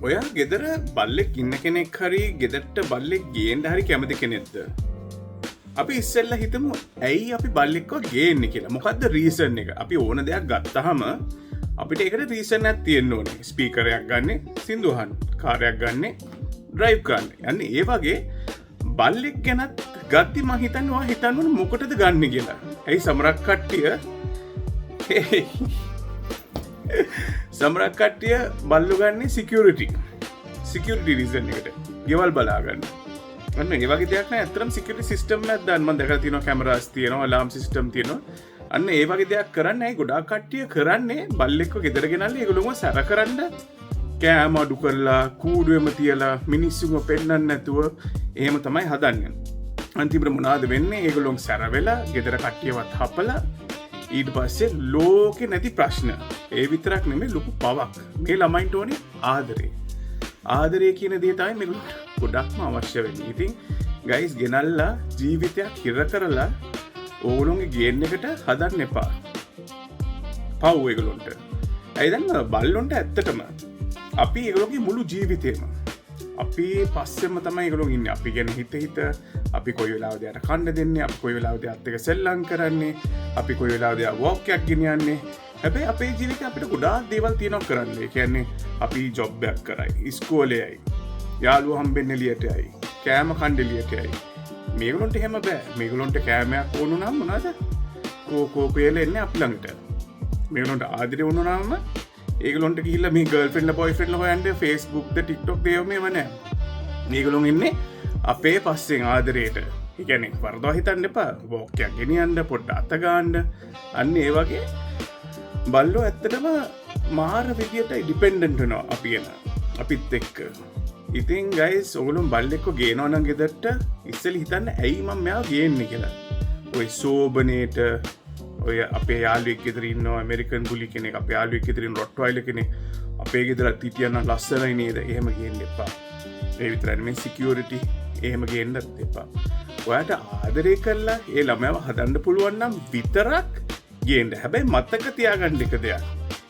ඔයා ගෙදර බල්ලෙක් ඉන්න කෙනෙක් හරි ගෙදරට බල්ලෙක් ගේන්න හරි කැමති කෙනෙක්ද? අපි ඉස්සෙල්ලා හිතමු ඇයි අපි බල්ලෙක්ව ගේන්නේ කියලා. මොකද්ද රීසන් එක? අපි ඕන දෙයක් ගත්තාම අපිට ඒකට රීසන් එකක් තියෙන්න ඕනේ. ස්පීකරයක් ගන්න, සින්දු අහන්න, කාර්යයක් ගන්න, ඩ්‍රයිව් කරන්න. යන්නේ ඒ වගේ බල්ලෙක් ගැනත් ගත්ති මං හිතන්නේ ඔයා හිතන්න ඕනේ මොකටද ගන්න කියලා. ඇයි සමරක් කට්ටිය සමරක් කට්ටිය බල්ලු ගන්නේ සිකියුරිටි රීසන් එකට. ගෙවල් බලා ගන්න. අන්න ඒ වගේ දෙයක් නෑ. ඇත්තටම සිකියුරිටි සිස්ටම් එකක් දාන්න මම දැකලා තියෙනවා. කැමරාස් තියෙනවා, අලාර්ම් සිස්ටම් තියෙනවා. අන්න ඒ වගේ දෙයක් කරන්න. ඇයි ගොඩාක් කට්ටිය කරන්නේ බල්ලෙක්ව ගෙදර ගෙනල්ලා ඒගොල්ලෝම සැර කරන්න කෑම අඩු කරලා කූඩුවෙම තියලා මිනිස්සුන්ව පෙන්නන්න නැතුව එහෙම තමයි හදන්නේ. අන්තිමට මොනවද වෙන්නේ? ඒගොල්ලෝ සැර වෙලා ගෙදර කට්ටියවත් හපලා ඊට පස්සේ ලෝකේ නැති ප්‍රශ්න. ඒ විතරක් නෙමෙයි ලොකු පවක්. මේ ළමයින්ට ඕනේ ආදරේ. ආදරේ කියන දේ තමයි මේගොල්ලන්ට ගොඩක්ම අවශ්‍ය වෙන්නේ. ඉතින් ගයිස් ගෙනල්ලා ජීවිතයක් හිර කරලා ඕගොල්ලෝගේ ගේන් එකට හදන්න එපා. පව් ඒගොල්ලන්ට. ඇයි දැන් බල්ලොන්ට ඇත්තටම අපි ඒගොල්ලෝගේ මුළු ජීවිතේම අපි පස්සෙම තමයි ඒගොල්ලෝ ඉන්නේ. අපි ගැන හිත අපි කොයි වෙලාවද යට කන්න දෙන්නේ, අපි කොයි වෙලාවද යත් එක සෙල්ලම් කරන්නේ, අපි කොයි වෙලාවද වොක් එකක් ගෙනියන්නේ. හැබැයි අපේ ජීවිතේ අපිට ගොඩාක් දේවල් තියෙනවා කරන්න. ඒ කියන්නේ අපි ජොබ් එකක් කරයි, ඉස්කෝලේ යයි, යාළුවෝ හම්බෙන්න එළියට යයි, කෑම කන්න එළියට යයි. මේගොල්ලන්ට එහෙම බෑ. මේගොල්ලන්ට කෑමයක් ඕන නම් මොනවද? කෝ කියලා එන්නේ අපි ළඟට. මේගොල්ලන්ට ආදරේ වුණාම ඒගොල්ලන්ට ගිහිල්ලා මේ ගර්ල්ෆ්‍රෙන්ඩ්ලා බොයිෆ්‍රෙන්ඩ්ලා හොයන්න Facebook ද TikTok දේව මේව නෑ. මේගොල්ලෝ ඉන්නේ අපේ පස්සෙන් ආදරේට. ඒ කියන්නේ වරදවා හිතන්න එපා. වොක් එකක් ගෙනියන්න, පොඩ්ඩක් අත ගන්න. අන්න ඒ වගේ බල්ලෝ ඇත්තටම මාර විදියට ඩිපෙන්ඩන්ට් වෙනවා අපි ගැන. අපිත් එක්ක. ඉතින් ගයිස් ඔයගොල්ලෝ බල්ලෙක්ව ගේනවා නම් ගෙදරට ඉස්සෙල්ලා හිතන්න ඇයි මම මෙයාව ගේන්නේ කියලා. ඔය සෝබනේට ඔය අපේ යාළුවෙක් ගෙදර ඉන්නවා ඇමරිකන් බුලි කෙනෙක්, අපේ යාළුවෙක් ගෙදර ඉන්න රොට්වයිලර් කෙනෙක්, අපේ ගෙදර තිටියන් ලස්සනයි නේද? එහෙම ගේන්න එපා. ඒ විතරයි නෙමෙයි සිකියුරිටි එහෙම ගේන්නත් එපා. ඔයාට ආදරේ කරලා ඒ ළමයාව හදන්න පුළුවන් නම් විතරක් ගේන්න. හැබැයි මතක තියාගන්න එක දෙයක්.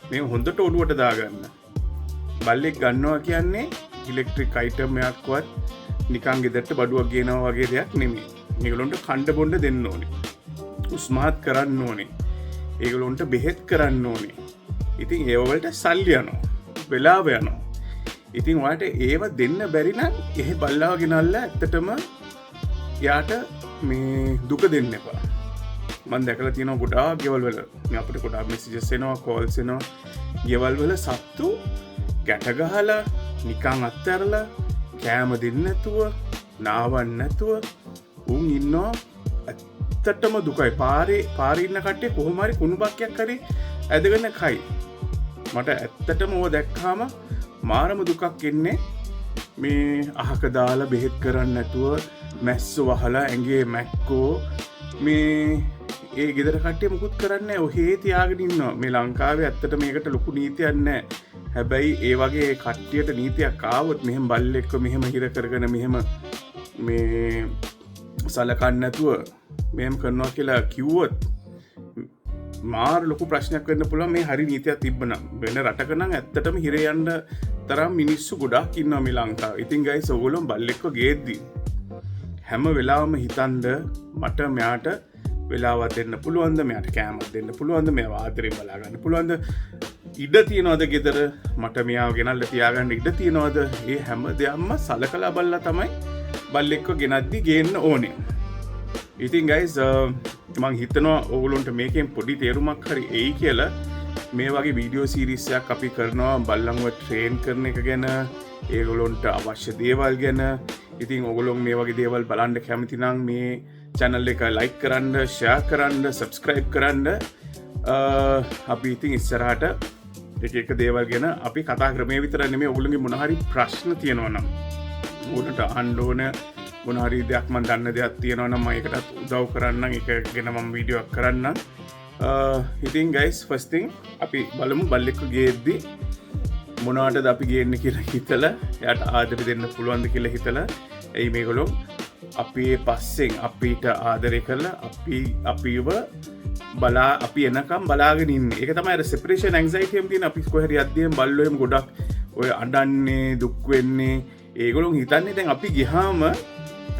මේ හොඳට ඔළුවට දාගන්න. බල්ලෙක් ගන්නවා කියන්නේ ඉලෙක්ට්‍රික් අයිටම් එකක්වත් නිකන් ගෙදරට බඩුවක් ගේනවා වගේ දෙයක් නෙමෙයි. මේගොල්ලන්ට කණ්ඩ බොණ්ඩ දෙන්න ඕනේ. උස්මාත් කරන්න ඕනේ. ඒගොල්ලන්ට බෙහෙත් කරන්න ඕනේ. ඉතින් ඒව වලට සල්ලි යනවා. වෙලාව යනවා. ඉතින් ඔයාලට ඒව දෙන්න බැරි නම් එහෙ බල්ලාව ගෙනල්ලා ඇත්තටම යාට මේ දුක දෙන්න එපා. මම දැකලා තියෙනවා ගොඩාක් ගෙවල් වල මේ අපිට ගොඩාක් මෙසේජස් එනවා, කෝල්ස් එනවා. ගෙවල් වල සත්තු ගැට ගහලා නිකන් අත්හැරලා කෑම දෙන්න නැතුව, නාවන්න නැතුව උන් ඉන්නවා. ඇත්තටම දුකයි. පාරේ ඉන්න කට්ටිය කොහොම හරි කුණු බක්කයක් හරි ඇදගෙන කයි. මට ඇත්තටම ඕව දැක්කාම මාරම දුකක් එන්නේ. මේ අහක දාලා බෙහෙත් කරන්න නැතුව මැස්සෝ වහලා ඇඟේ මැක්කෝ මේ ඒ ගෙදර කට්ටිය මුකුත් කරන්නේ නැහැ. ඔහේ තියාගෙන ඉන්නවා. මේ ලංකාවේ ඇත්තට මේකට ලොකු නීතියක් නැහැ. හැබැයි ඒ වගේ කට්ටියට නීතියක් ආවොත් මෙහෙම බල්ලෙක්ව මෙහෙම හිර කරගෙන මෙහෙම මේ සලකන්නේ නැතුව මෙහෙම කරනවා කියලා කිව්වොත් මාර ලොකු ප්‍රශ්නයක් වෙන්න පුළුවන්. මේ හරි නීතියක් තිබ්බනම් වෙන රටක නම් ඇත්තටම හිරේ යන්න තරම් මිනිස්සු ගොඩාක් ඉන්නවා මේ ලංකාවේ. ඉතින් ගයිස් ඔයගොල්ලෝ බල්ලෙක්ව ගේද්දි හැම වෙලාවෙම හිතන්න මට මෙයාට වෙලාවක් දෙන්න පුළුවන්ද? මෙයාට කෑමක් දෙන්න පුළුවන්ද? මෙයාව ආදරෙන් බලා ගන්න පුළුවන්ද? ඉඩ තියනවද ගෙදර? මට මෙයාව ගෙනල්ලා තියාගන්න ඉඩ තියනවද? මේ හැම දෙයක්ම සලකලා බලලා තමයි බල්ලෙක්ව ගෙනද්දි ගේන්න ඕනේ. ඉතින් ගයිස් මං හිතනවා ඔයගොල්ලන්ට මේකෙන් පොඩි තේරුමක් හරි එයි කියලා. මේ වගේ වීඩියෝ සීරීස් එකක් අපි කරනවා බල්ලන්ව ට්‍රේන් කරන එක ගැන, ඒගොල්ලන්ට අවශ්‍ය දේවල් ගැන. ඉතින් ඔයගොල්ලෝ මේ වගේ දේවල් බලන්න කැමති නම් මේ channel එක like කරන්න, share කරන්න, subscribe කරන්න. අපි ඉතින් ඉස්සරහට එක දේවල් ගැන අපි කතා කරමු. විතර නෙමෙයි ඔයගොල්ලන්ගේ මොන හරි ප්‍රශ්න තියෙනවා නම් ඔයාලට අහන්න ඕන මොන හරි දෙයක් මම දන්න දෙයක් තියෙනවා නම් මම ඒකටත් උදව් කරන්නම්. ඒක ගැන මම වීඩියෝ එකක් කරන්නම්. ඉතින් guys first thing අපි බලමු බල්ලෙක්ව ගේද්දි මොනවටද අපි ගේන්නේ කියලා හිතලා එයාට ආදරෙ දෙන්න පුළුවන්ද කියලා හිතලා එයි මේගොල්ලෝ අපේ පස්සෙන් අපිට ආදරය කරලා අපිව අපි එනකම් බලාගෙන ඉන්නේ. ඒක තමයි අර separation anxiety එකම තියෙන. අපි කොහේ හරි යද්දී බල්ලෝ එහෙම ගොඩක් ඔය අඩන්නේ දුක් වෙන්නේ ඒගොල්ලෝ හිතන්නේ දැන් අපි ගියාම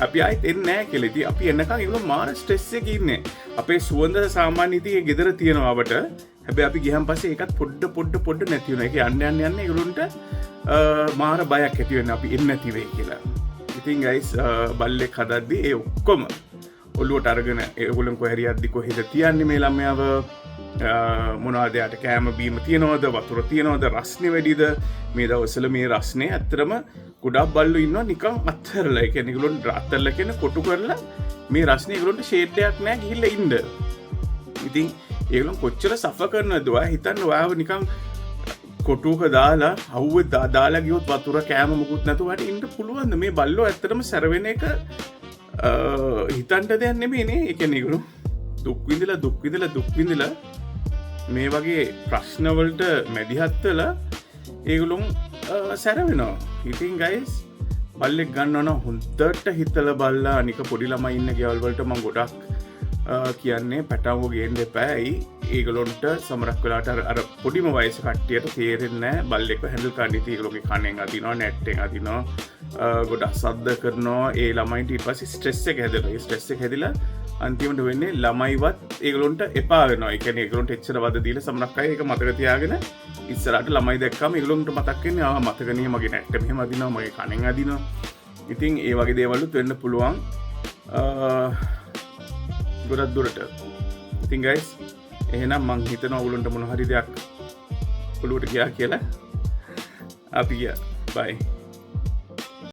අපි ආයෙත් එන්නේ නැහැ කියලා. ඉතින් අපි එනකන් ඒගොල්ලෝ මාර ස්ට්‍රෙස් එකේ ඉන්නේ. අපේ සුවඳ සාමාන්‍ය ඉතින් ගෙදර තියෙනවා අපට. හැබැයි අපි ගියන් පස්සේ ඒකත් පොඩ්ඩ නැති වෙනවා. ඒක යන්න ඒගොල්ලොන්ට මාර බයක් ඇති වෙනවා අපි එන්නේ නැති වෙයි කියලා. ඉතින් guys බල්ලෙක් හදද්දි ඒ ඔක්කොම ඔළුවට අරගෙන ඒගොල්ලන් කොහේ හරි යද්දි කොහෙද තියන්නේ මේ ළමයාව මොනවද යාට කෑම බීම තියනවද වතුර තියනවද රස්නේ වැඩිද මේ දවස්වල මේ රස්නේ ඇත්තටම ගොඩක් බල්ලෝ ඉන්නවා නිකන් අත්හැරලා ඒ කියන්නේ ඒගොල්ලන් අත්හැරලා කියන කොටු කරලා මේ රස්නේ ඒගොල්ලන්ට ෂේඩ් එකක් නැහැ ගිහිල්ලා ඉන්න. ඉතින් ඒගොල්ලන් කොච්චර සෆර් කරනවද ඔයා හිතන්න ඔයාව නිකන් කොටුවක දාලා අවුවේ දාලා ගියොත් වතුර කෑම මුකුත් නැතුව වට ඉන්න පුළුවන්ද මේ බල්ලෝ ඇත්තටම සැරවෙන එක හිතන්න දෙයක් නෙමෙයිනේ. ඒ කියන්නේ ඒගොල්ලෝ දුක් විඳලා මේ වගේ ප්‍රශ්න වලට මැදිහත් වෙලා ඒගොල්ලෝ සැරවෙනවා. ඉතින් guys බල්ලෙක් ගන්නවා නම් හොඳට හිතලා බලලා අනික පොඩි ළමයි ඉන්න ගෙවල් වලට මම ගොඩක් කියන්නේ පැටවෝ ගේන්න එපා. ඒගොල්ලොන්ට සමරක් වෙලාට අර පොඩිම වයස කට්ටියට තේරෙන්නේ නැහැ බල්ලෙක්ව හැන්ඩල් කරන්න. ඉතින් ඒගොල්ලෝගේ කණෙන් අදිනවා නැට්ටෙන් අදිනවා ගොඩක් සද්ද කරනවා. ඒ ළමයින්ට ඊට පස්සේ ස්ට්‍රෙස් එක හැදෙනවා. ඒ ස්ට්‍රෙස් එක හැදිලා අන්තිමට වෙන්නේ ළමයිවත් ඒගොල්ලොන්ට එපා වෙනවා. ඒ කියන්නේ ඒගොල්ලොන්ට එච්චර වද දීලා සමරක් අය ඒක මතක තියාගෙන ඉස්සරහට ළමයි දැක්කම ඒගොල්ලොන්ට මතක් වෙන්නේ ආ මතකනේ මගේ නැට්ට මෙහෙම අදිනවා මගේ කණෙන් අදිනවා. ඉතින් ඒ වගේ දේවල්ුත් වෙන්න පුළුවන් ගොඩක් දුරට. ඉතින් guys එහෙනම් මං හිතනවා ඔයගොල්ලන්ට මොන හරි දෙයක් ඔළුවට ගියා කියලා. අපි ගියා. bye.